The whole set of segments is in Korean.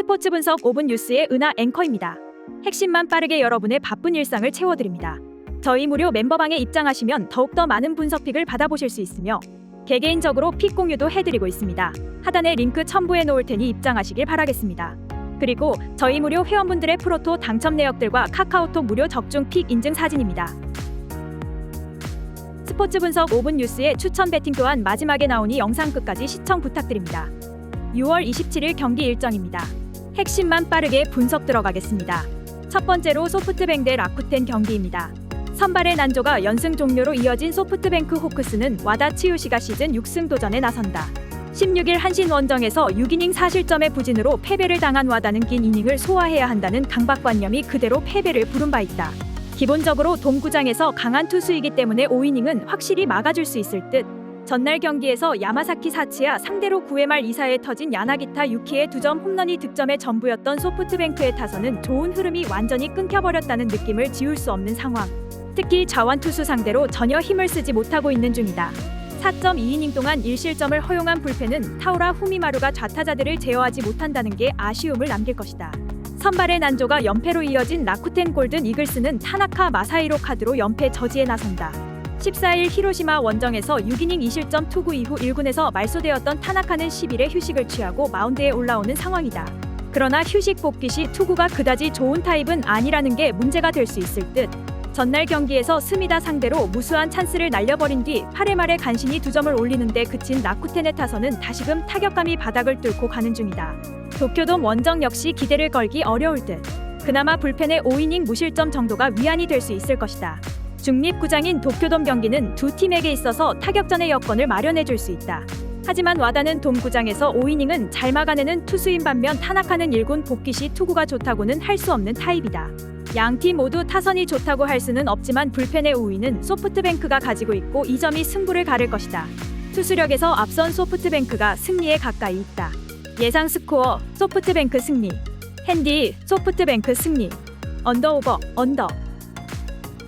스포츠 분석 5분 뉴스의 은하 앵커입니다. 핵심만 빠르게 여러분의 바쁜 일상을 채워드립니다. 저희 무료 멤버방에 입장하시면 더욱더 많은 분석픽을 받아보실 수 있으며 개개인적으로 픽 공유도 해드리고 있습니다. 하단에 링크 첨부해 놓을 테니 입장하시길 바라겠습니다. 그리고 저희 무료 회원분들의 프로토 당첨 내역들과 카카오톡 무료 적중 픽 인증 사진입니다. 스포츠 분석 5분 뉴스의 추천 배팅 또한 마지막에 나오니 영상 끝까지 시청 부탁드립니다. 6월 27일 경기 일정입니다. 핵심만 빠르게 분석 들어가겠습니다. 첫 번째로 소프트뱅크 대 라쿠텐 경기입니다. 선발의 난조가 연승 종료로 이어진 소프트뱅크 호크스는 와다 치유시가 시즌 6승 도전에 나선다. 16일 한신원정에서 6이닝 4실점의 부진으로 패배를 당한 와다는 긴 이닝을 소화해야 한다는 강박관념이 그대로 패배를 부른 바 있다. 기본적으로 돔구장에서 강한 투수이기 때문에 5이닝은 확실히 막아줄 수 있을 듯. 전날 경기에서 야마사키 사치야 상대로 9회 말 2사에 터진 야나기타 유키의 2점 홈런이 득점의 전부였던 소프트뱅크의 타선은 좋은 흐름이 완전히 끊겨버렸다는 느낌을 지울 수 없는 상황. 특히 자완 투수 상대로 전혀 힘을 쓰지 못하고 있는 중이다. 4.2이닝 동안 1실점을 허용한 불펜은 타우라 후미마루가 좌타자들을 제어하지 못한다는 게 아쉬움을 남길 것이다. 선발의 난조가 연패로 이어진 라쿠텐 골든 이글스는 타나카 마사히로 카드로 연패 저지에 나선다. 14일 히로시마 원정에서 6이닝 2실점 투구 이후 1군에서 말소되었던 타나카는 10일에 휴식을 취하고 마운드에 올라오는 상황이다. 그러나 휴식 복귀 시 투구가 그다지 좋은 타입은 아니라는 게 문제가 될 수 있을 듯. 전날 경기에서 스미다 상대로 무수한 찬스를 날려버린 뒤 8회 말에 간신히 2점을 올리는데 그친 라쿠텐의 타선은 다시금 타격감이 바닥을 뚫고 가는 중이다. 도쿄돔 원정 역시 기대를 걸기 어려울 듯. 그나마 불펜의 5이닝 무실점 정도가 위안이 될 수 있을 것이다. 중립구장인 도쿄돔 경기는 두 팀에게 있어서 타격전의 여건을 마련해줄 수 있다. 하지만 와다는 돔구장에서 5이닝은 잘 막아내는 투수인 반면 타나카는 1군 복귀 시 투구가 좋다고는 할 수 없는 타입이다. 양팀 모두 타선이 좋다고 할 수는 없지만 불펜의 우위는 소프트뱅크가 가지고 있고 이 점이 승부를 가를 것이다. 투수력에서 앞선 소프트뱅크가 승리에 가까이 있다. 예상 스코어 소프트뱅크 승리. 핸디 소프트뱅크 승리. 언더 오버 언더.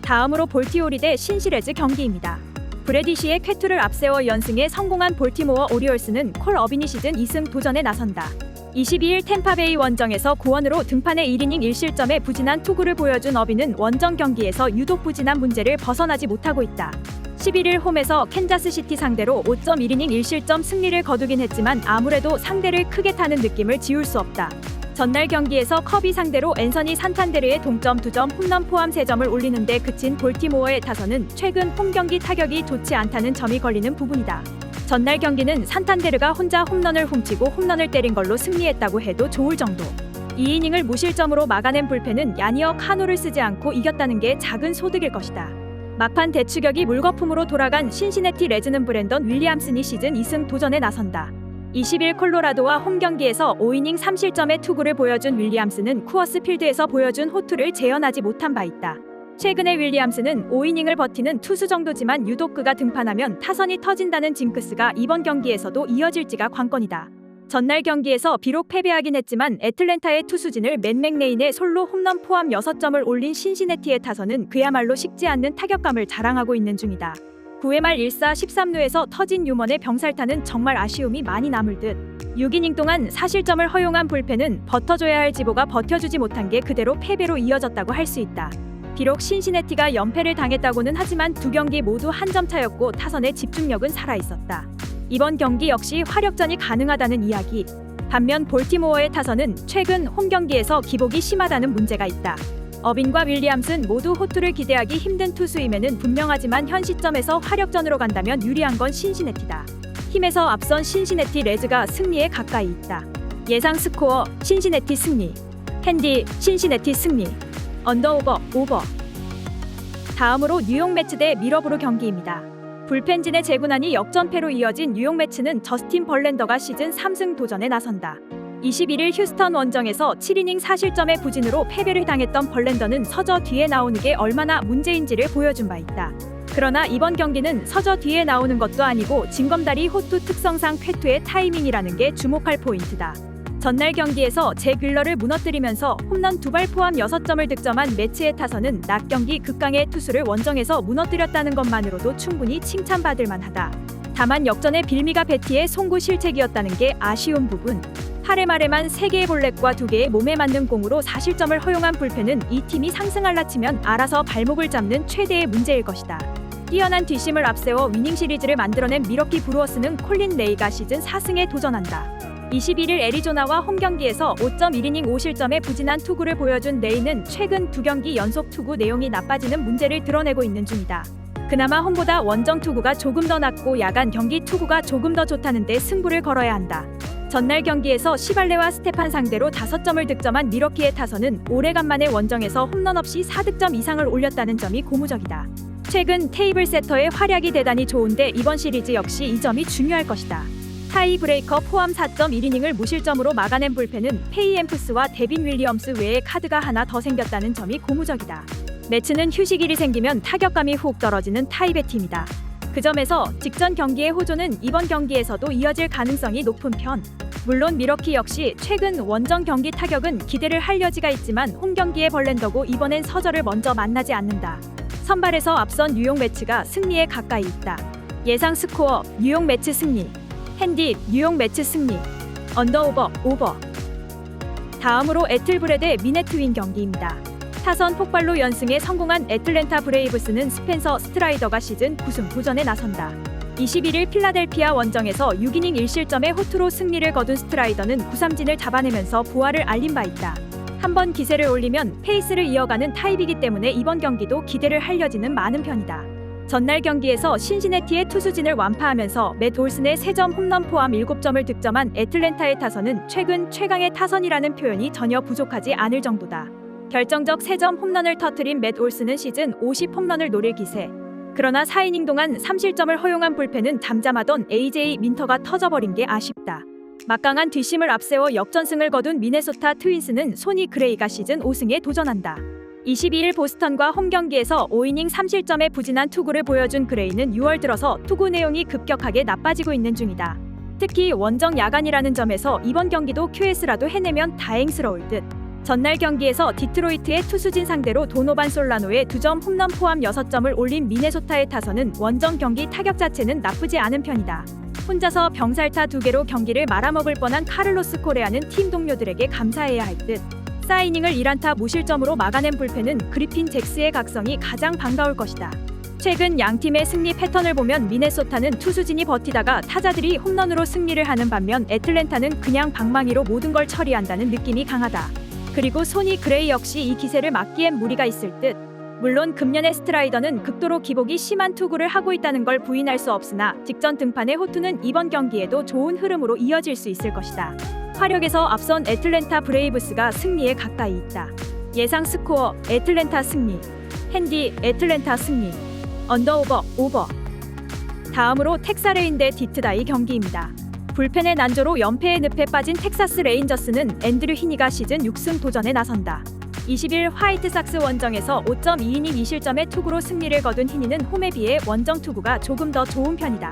다음으로 볼티오리 대 신시레즈 경기입니다. 브래디시의 쾌투를 앞세워 연승에 성공한 볼티모어 오리올스는 콜 어비니 시즌 2승 도전에 나선다. 22일 템파베이 원정에서 고원으로 등판에 1이닝 1실점의 부진한 투구를 보여준 어비는 원정 경기에서 유독 부진한 문제를 벗어나지 못하고 있다. 11일 홈에서 캔자스시티 상대로 5.1이닝 1실점 승리를 거두긴 했지만 아무래도 상대를 크게 타는 느낌을 지울 수 없다. 전날 경기에서 커비 상대로 앤서니 산탄데르의 동점 2점 홈런 포함 3점을 올리는데 그친 볼티모어의 타선은 최근 홈경기 타격이 좋지 않다는 점이 걸리는 부분이다. 전날 경기는 산탄데르가 혼자 홈런을 훔치고 홈런을 때린 걸로 승리했다고 해도 좋을 정도. 2이닝을 무실점으로 막아낸 불펜은 야니어 카노를 쓰지 않고 이겼다는 게 작은 소득일 것이다. 막판 대추격이 물거품으로 돌아간 신시내티 레즈는 브랜던 윌리엄슨이 시즌 2승 도전에 나선다. 20일 콜로라도와 홈경기에서 5이닝 3실점의 투구를 보여준 윌리엄슨은 쿠어스 필드에서 보여준 호투를 재현하지 못한 바 있다. 최근에 윌리엄슨은 5이닝을 버티는 투수 정도지만 유독 그가 등판하면 타선이 터진다는 징크스가 이번 경기에서도 이어질지가 관건이다. 전날 경기에서 비록 패배하긴 했지만 애틀랜타의 투수진을 맷 맥레인의 솔로 홈런 포함 6점을 올린 신시내티의 타선은 그야말로 식지 않는 타격감을 자랑하고 있는 중이다. 9회 말 1사 13루에서 터진 유먼의 병살타는 정말 아쉬움이 많이 남을 듯. 6이닝 동안 4실점을 허용한 불펜은 버텨줘야 할 지보가 버텨주지 못한 게 그대로 패배로 이어졌다고 할 수 있다. 비록 신시내티가 연패를 당했다고는 하지만 두 경기 모두 한 점 차였고 타선의 집중력은 살아있었다. 이번 경기 역시 화력전이 가능하다는 이야기. 반면 볼티모어의 타선은 최근 홈경기에서 기복이 심하다는 문제가 있다. 어빈과 윌리엄슨 모두 호투를 기대하기 힘든 투수임에는 분명하지만 현 시점에서 화력전으로 간다면 유리한 건 신시내티다. 힘에서 앞선 신시내티 레즈가 승리에 가까이 있다. 예상 스코어 신시내티 승리. 핸디 신시내티 승리. 언더 오버. 다음으로 뉴욕 매츠 대 미러브루 경기입니다. 불펜진의 재군안이 역전패로 이어진 뉴욕 매츠는 저스틴 벌랜더가 시즌 3승 도전에 나선다. 21일 휴스턴 원정에서 7이닝 4실점의 부진으로 패배를 당했던 벌랜더는 서저 뒤에 나오는 게 얼마나 문제인지를 보여준 바 있다. 그러나 이번 경기는 서저 뒤에 나오는 것도 아니고 징검다리 호투 특성상 쾌투의 타이밍이라는 게 주목할 포인트다. 전날 경기에서 잭 윌러를 무너뜨리면서 홈런 2발 포함 6점을 득점한 매츠의 타선은 낮 경기 극강의 투수를 원정에서 무너뜨렸다는 것만으로도 충분히 칭찬받을 만하다. 다만 역전의 빌미가 베티의 송구 실책이었다는 게 아쉬운 부분. 8회 말에만 3개의 볼넷과 2개의 몸에 맞는 공으로 4실점을 허용한 불펜은 이 팀이 상승할라 치면 알아서 발목을 잡는 최대의 문제일 것이다. 뛰어난 뒷심을 앞세워 위닝 시리즈를 만들어낸 미러키 브루어스는 콜린 레이가 시즌 4승에 도전한다. 21일 애리조나와 홈경기에서 5.1이닝 5실점의 부진한 투구를 보여준 레이는 최근 2경기 연속 투구 내용이 나빠지는 문제를 드러내고 있는 중이다. 그나마 홈보다 원정 투구가 조금 더 낮고 야간 경기 투구가 조금 더 좋다는데 승부를 걸어야 한다. 전날 경기에서 시발레와 스테판 상대로 5점을 득점한 미러키의 타선은 오래간만에 원정에서 홈런 없이 4득점 이상을 올렸다는 점이 고무적이다. 최근 테이블 세터의 활약이 대단히 좋은데 이번 시리즈 역시 이 점이 중요할 것이다. 타이 브레이커 포함 4.1이닝을 무실점으로 막아낸 불펜은 페이 앰프스와 데빈 윌리엄스 외에 카드가 하나 더 생겼다는 점이 고무적이다. 매치는 휴식일이 생기면 타격감이 훅 떨어지는 타입의 팀이다. 그 점에서 직전 경기의 호조는 이번 경기에서도 이어질 가능성이 높은 편. 물론 미러키 역시 최근 원정 경기 타격은 기대를 할 여지가 있지만 홈 경기의 벌렌더고 이번엔 서저를 먼저 만나지 않는다. 선발에서 앞선 뉴욕 매치가 승리에 가까이 있다. 예상 스코어 뉴욕 매치 승리. 핸디 뉴욕 매치 승리. 언더오버 오버. 다음으로 애틀브레 대 미네 트윈 경기입니다. 타선 폭발로 연승에 성공한 애틀랜타 브레이브스는 스펜서 스트라이더가 시즌 9승 도전에 나선다. 21일 필라델피아 원정에서 6이닝 1실점의 호투로 승리를 거둔 스트라이더는 구삼진을 잡아내면서 부활을 알린 바 있다. 한번 기세를 올리면 페이스를 이어가는 타입이기 때문에 이번 경기도 기대를 할 여지는 많은 편이다. 전날 경기에서 신시내티의 투수진을 완파하면서 맷 올슨의 3점 홈런 포함 7점을 득점한 애틀랜타의 타선은 최근 최강의 타선이라는 표현이 전혀 부족하지 않을 정도다. 결정적 3점 홈런을 터뜨린 맷 올슨은 시즌 50 홈런을 노릴 기세. 그러나 4이닝 동안 3실점을 허용한 불펜은 잠잠하던 AJ 민터가 터져버린 게 아쉽다. 막강한 뒷심을 앞세워 역전승을 거둔 미네소타 트윈스는 소니 그레이가 시즌 5승에 도전한다. 22일 보스턴과 홈경기에서 5이닝 3실점의 부진한 투구를 보여준 그레이는 6월 들어서 투구 내용이 급격하게 나빠지고 있는 중이다. 특히 원정 야간이라는 점에서 이번 경기도 QS라도 해내면 다행스러울 듯. 전날 경기에서 디트로이트의 투수진 상대로 도노반 솔라노의 2점 홈런 포함 6점을 올린 미네소타의 타선은 원정 경기 타격 자체는 나쁘지 않은 편이다. 혼자서 병살타 2개로 경기를 말아먹을 뻔한 카를로스 코레아는 팀 동료들에게 감사해야 할 듯. 4이닝을 1안타 무실점으로 막아낸 불펜은 그리핀 잭스의 각성이 가장 반가울 것이다. 최근 양팀의 승리 패턴을 보면 미네소타는 투수진이 버티다가 타자들이 홈런으로 승리를 하는 반면 애틀랜타는 그냥 방망이로 모든 걸 처리한다는 느낌이 강하다. 그리고 소니 그레이 역시 이 기세를 막기엔 무리가 있을 듯. 물론 금년의 스트라이더는 극도로 기복이 심한 투구를 하고 있다는 걸 부인할 수 없으나 직전 등판의 호투는 이번 경기에도 좋은 흐름으로 이어질 수 있을 것이다. 화력에서 앞선 애틀랜타 브레이브스가 승리에 가까이 있다. 예상 스코어 애틀랜타 승리. 핸디 애틀랜타 승리. 언더오버 오버. 다음으로 텍사레인 대 디트다이 경기입니다. 불펜의 난조로 연패의 늪에 빠진 텍사스 레인저스는 앤드류 히니가 시즌 6승 도전에 나선다. 20일 화이트삭스 원정에서 5.2이닝 2실점의 투구로 승리를 거둔 히니는 홈에 비해 원정 투구가 조금 더 좋은 편이다.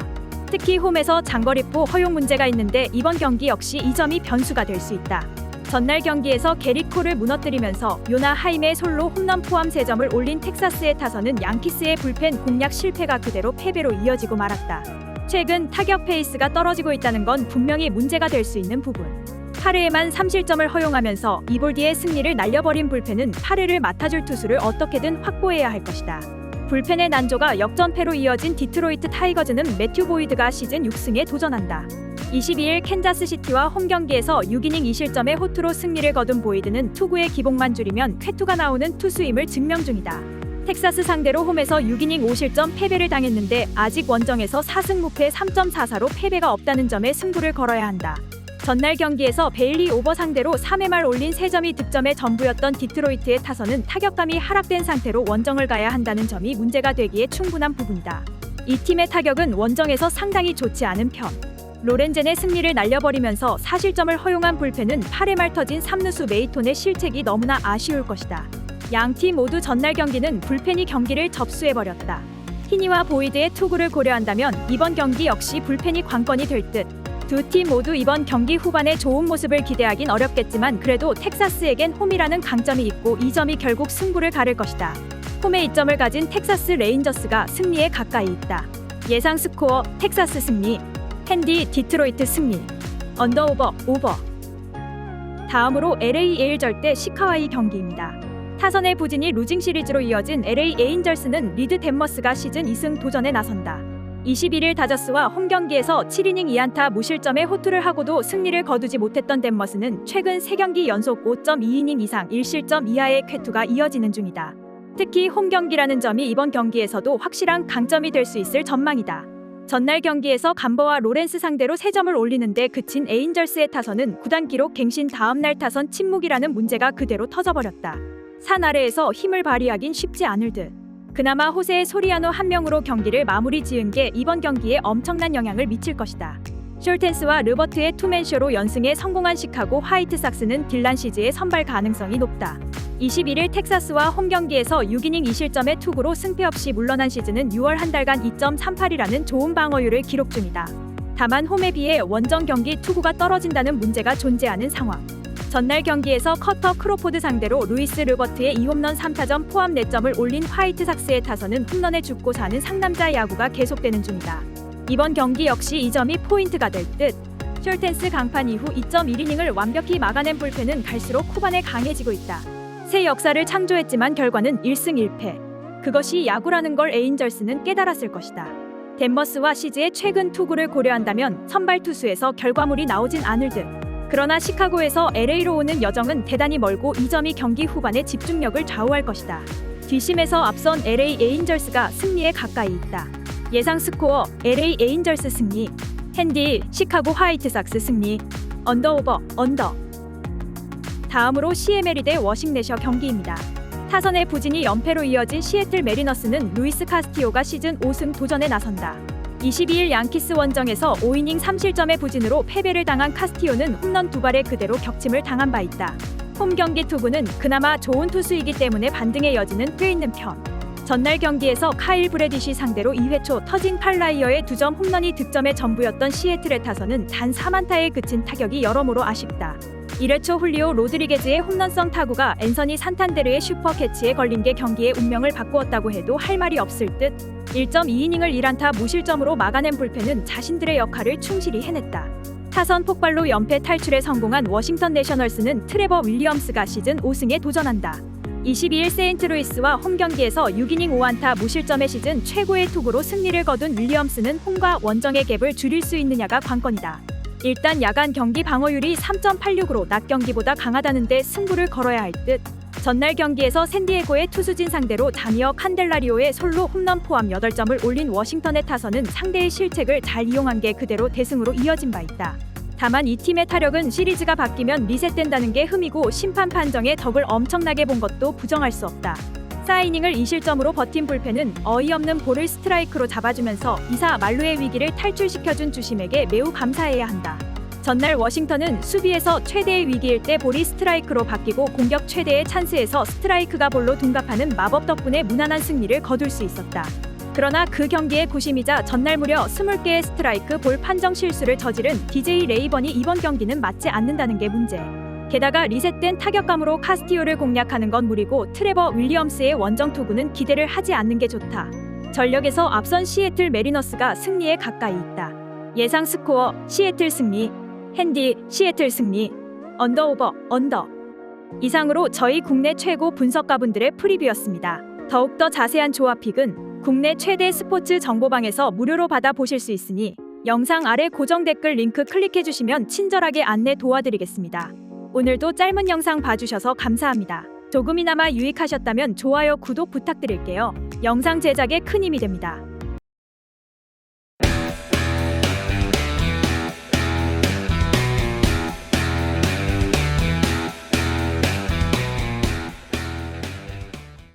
특히 홈에서 장거리포 허용 문제가 있는데 이번 경기 역시 이 점이 변수가 될 수 있다. 전날 경기에서 게릿 콜을 무너뜨리면서 요나 하임의 솔로 홈런 포함 3점을 올린 텍사스의 타선은 양키스의 불펜 공략 실패가 그대로 패배로 이어지고 말았다. 최근 타격 페이스가 떨어지고 있다는 건 분명히 문제가 될 수 있는 부분. 8회에만 3실점을 허용하면서 이볼디의 승리를 날려버린 불펜은 8회를 맡아줄 투수를 어떻게든 확보해야 할 것이다. 불펜의 난조가 역전패로 이어진 디트로이트 타이거즈는 매튜 보이드가 시즌 6승에 도전한다. 22일 캔자스시티와 홈경기에서 6이닝 2실점의 호투로 승리를 거둔 보이드는 투구의 기복만 줄이면 쾌투가 나오는 투수임을 증명 중이다. 텍사스 상대로 홈에서 6이닝 5실점 패배를 당했는데 아직 원정에서 4승 무패 3.44로 패배가 없다는 점에 승부를 걸어야 한다. 전날 경기에서 베일리 오버 상대로 3회 말 올린 3점이 득점의 전부였던 디트로이트의 타선은 타격감이 하락된 상태로 원정을 가야 한다는 점이 문제가 되기에 충분한 부분이다. 이 팀의 타격은 원정에서 상당히 좋지 않은 편. 로렌젠의 승리를 날려버리면서 4실점을 허용한 불펜은 8회 말 터진 3루수 메이톤의 실책이 너무나 아쉬울 것이다. 양팀 모두 전날 경기는 불펜이 경기를 접수해버렸다. 히니와 보이드의 투구를 고려한다면 이번 경기 역시 불펜이 관건이 될 듯. 두 팀 모두 이번 경기 후반에 좋은 모습을 기대하긴 어렵겠지만 그래도 텍사스에겐 홈이라는 강점이 있고 이 점이 결국 승부를 가를 것이다. 홈에 이점을 가진 텍사스 레인저스가 승리에 가까이 있다. 예상 스코어 텍사스 승리. 핸디 디트로이트 승리. 언더오버 오버. 다음으로 LA 에일절 대 시카와의 경기입니다. 타선의 부진이 루징 시리즈로 이어진 LA 에인절스는 리드 댄머스가 시즌 2승 도전에 나선다. 21일 다저스와 홈 경기에서 7이닝 2안타 무실점의 호투를 하고도 승리를 거두지 못했던 댄머스는 최근 3경기 연속 5.2이닝 이상 1실점 이하의 쾌투가 이어지는 중이다. 특히 홈 경기라는 점이 이번 경기에서도 확실한 강점이 될 수 있을 전망이다. 전날 경기에서 감버와 로렌스 상대로 3점을 올리는데 그친 에인절스의 타선은 구단 기록 갱신 다음날 타선 침묵이라는 문제가 그대로 터져버렸다. 산 아래에서 힘을 발휘하긴 쉽지 않을 듯. 그나마 호세 소리아노 한 명으로 경기를 마무리 지은 게 이번 경기에 엄청난 영향을 미칠 것이다. 숄텐스와 르버트의 투맨쇼로 연승에 성공한 시카고 화이트삭스는 딜란 시즈의 선발 가능성이 높다. 21일 텍사스와 홈 경기에서 6이닝 2실점의 투구로 승패 없이 물러난 시즈는 6월 한 달간 2.38이라는 좋은 방어율을 기록 중이다. 다만 홈에 비해 원정 경기 투구가 떨어진다는 문제가 존재하는 상황. 전날 경기에서 커터 크로포드 상대로 루이스 르버트의 2홈런 3타점 포함 4점을 올린 화이트삭스의 타선은 홈런에 죽고 사는 상남자 야구가 계속되는 중이다. 이번 경기 역시 이 점이 포인트가 될 듯. 숄텐스 강판 이후 2.1이닝을 완벽히 막아낸 불펜은 갈수록 후반에 강해지고 있다. 새 역사를 창조했지만 결과는 1승 1패. 그것이 야구라는 걸 에인절스는 깨달았을 것이다. 댄머스와 시즈의 최근 투구를 고려한다면 선발 투수에서 결과물이 나오진 않을 듯. 그러나 시카고에서 LA로 오는 여정은 대단히 멀고 이 점이 경기 후반의 집중력을 좌우할 것이다. 뒷심에서 앞선 LA 에인절스가 승리에 가까이 있다. 예상 스코어 LA 에인절스 승리, 핸디 시카고 화이트삭스 승리, 언더오버 언더. 다음으로 CML이 대 워싱내셔 경기입니다. 타선의 부진이 연패로 이어진 시애틀 메리너스는 루이스 카스티오가 시즌 5승 도전에 나선다. 22일 양키스 원정에서 5이닝 3실점의 부진으로 패배를 당한 카스티오는 홈런 2발에 그대로 격침을 당한 바 있다. 홈 경기 투구는 그나마 좋은 투수이기 때문에 반등의 여지는 꽤 있는 편. 전날 경기에서 카일 브래디시 상대로 2회 초 터진 팔라이어의 2점 홈런이 득점의 전부였던 시애틀의 타선은 단 4안타에 그친 타격이 여러모로 아쉽다. 1회 초 훌리오 로드리게즈의 홈런성 타구가 앤서니 산탄데르의 슈퍼캐치에 걸린 게 경기의 운명을 바꾸었다고 해도 할 말이 없을 듯. 1.2이닝을 1안타 무실점으로 막아낸 불펜은 자신들의 역할을 충실히 해냈다. 타선 폭발로 연패 탈출에 성공한 워싱턴 내셔널스는 트레버 윌리엄스가 시즌 5승에 도전한다. 22일 세인트루이스와 홈 경기에서 6이닝 5안타 무실점의 시즌 최고의 투구로 승리를 거둔 윌리엄스는 홈과 원정의 갭을 줄일 수 있느냐가 관건이다. 일단 야간 경기 방어율이 3.86으로 낮 경기보다 강하다는데 승부를 걸어야 할 듯. 전날 경기에서 샌디에고의 투수진 상대로 다니어 칸델라리오의 솔로 홈런 포함 8점을 올린 워싱턴의 타선은 상대의 실책을 잘 이용한 게 그대로 대승으로 이어진 바 있다. 다만 이 팀의 타력은 시리즈가 바뀌면 리셋된다는 게 흠이고 심판 판정에 덕을 엄청나게 본 것도 부정할 수 없다. 4이닝을 2실점으로 버틴 불펜은 어이없는 볼을 스트라이크로 잡아주면서 2사 만루의 위기를 탈출시켜준 주심에게 매우 감사해야 한다. 전날 워싱턴은 수비에서 최대의 위기일 때 볼이 스트라이크로 바뀌고 공격 최대의 찬스에서 스트라이크가 볼로 둔갑하는 마법 덕분에 무난한 승리를 거둘 수 있었다. 그러나 그 경기의 구심이자 전날 무려 20개의 스트라이크 볼 판정 실수를 저지른 DJ 레이번이 이번 경기는 맞지 않는다는 게 문제. 게다가 리셋된 타격감으로 카스티오를 공략하는 건 무리고 트레버 윌리엄스의 원정 투구는 기대를 하지 않는 게 좋다. 전력에서 앞선 시애틀 메리너스가 승리에 가까이 있다. 예상 스코어 시애틀 승리, 핸디 시애틀 승리, 언더오버 언더. 이상으로 저희 국내 최고 분석가분들의 프리뷰였습니다. 더욱더 자세한 조합픽은 국내 최대 스포츠 정보방에서 무료로 받아보실 수 있으니 영상 아래 고정 댓글 링크 클릭해주시면 친절하게 안내 도와드리겠습니다. 오늘도 짧은 영상 봐주셔서 감사합니다. 조금이나마 유익하셨다면 좋아요, 구독 부탁드릴게요. 영상 제작에 큰 힘이 됩니다.